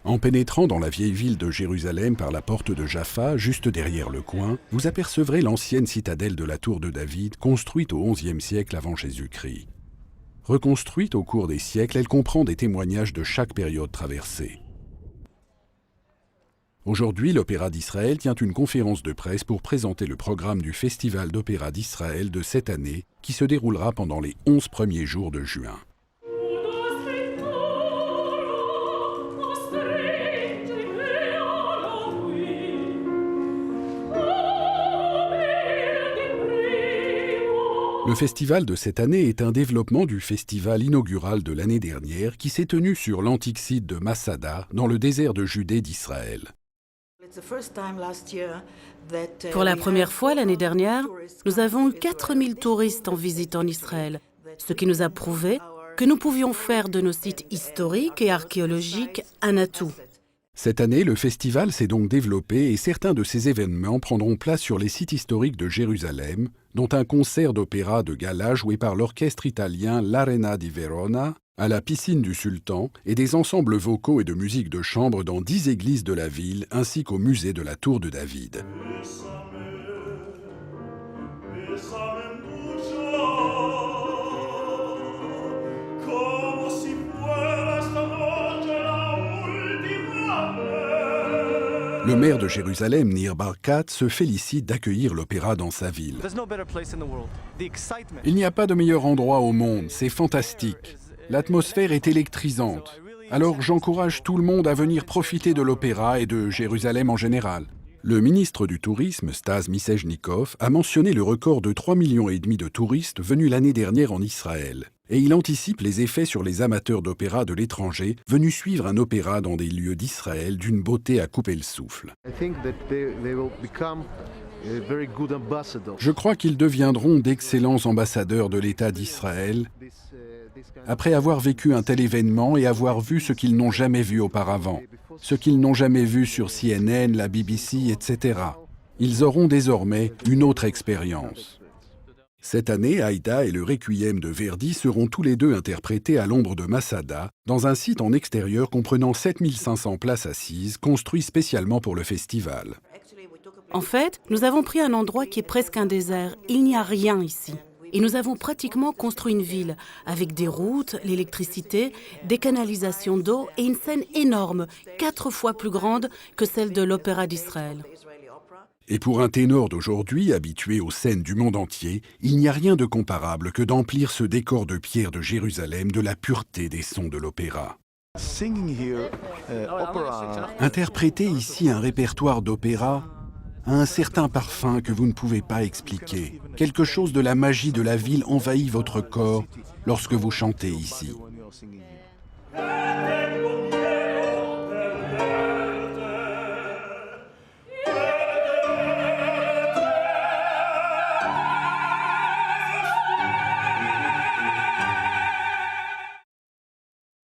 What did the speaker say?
En pénétrant dans la vieille ville de Jérusalem par la porte de Jaffa, juste derrière le coin, vous apercevrez l'ancienne citadelle de la tour de David, construite au XIe siècle avant Jésus-Christ. Reconstruite au cours des siècles, elle comprend des témoignages de chaque période traversée. Aujourd'hui, l'Opéra d'Israël tient une conférence de presse pour présenter le programme du Festival d'Opéra d'Israël de cette année, qui se déroulera pendant les 11 premiers jours de juin. Le festival de cette année est un développement du festival inaugural de l'année dernière qui s'est tenu sur l'antique site de Masada, dans le désert de Judée d'Israël. Pour la première fois l'année dernière, nous avons eu 4000 touristes en visite en Israël, ce qui nous a prouvé que nous pouvions faire de nos sites historiques et archéologiques un atout. Cette année, le festival s'est donc développé et certains de ses événements prendront place sur les sites historiques de Jérusalem, dont un concert d'opéra de gala joué par l'orchestre italien l'Arena di Verona, à la piscine du Sultan et des ensembles vocaux et de musique de chambre dans 10 églises de la ville ainsi qu'au musée de la Tour de David. Le maire de Jérusalem, Nir Barkat, se félicite d'accueillir l'opéra dans sa ville. Il n'y a pas de meilleur endroit au monde, c'est fantastique. L'atmosphère est électrisante. Alors j'encourage tout le monde à venir profiter de l'opéra et de Jérusalem en général. Le ministre du Tourisme, Stas Misejnikov, a mentionné le record de 3,5 millions de touristes venus l'année dernière en Israël. Et il anticipe les effets sur les amateurs d'opéra de l'étranger venus suivre un opéra dans des lieux d'Israël d'une beauté à couper le souffle. Je crois qu'ils deviendront d'excellents ambassadeurs de l'État d'Israël après avoir vécu un tel événement et avoir vu ce qu'ils n'ont jamais vu auparavant, ce qu'ils n'ont jamais vu sur CNN, la BBC, etc. Ils auront désormais une autre expérience. Cette année, Aïda et le Requiem de Verdi seront tous les deux interprétés à l'ombre de Masada, dans un site en extérieur comprenant 7500 places assises, construit spécialement pour le festival. En fait, nous avons pris un endroit qui est presque un désert. Il n'y a rien ici. Et nous avons pratiquement construit une ville, avec des routes, l'électricité, des canalisations d'eau et une scène énorme, 4 fois plus grande que celle de l'Opéra d'Israël. Et pour un ténor d'aujourd'hui, habitué aux scènes du monde entier, il n'y a rien de comparable que d'emplir ce décor de pierre de Jérusalem de la pureté des sons de l'opéra. Interpréter ici un répertoire d'opéra a un certain parfum que vous ne pouvez pas expliquer. Quelque chose de la magie de la ville envahit votre corps lorsque vous chantez ici.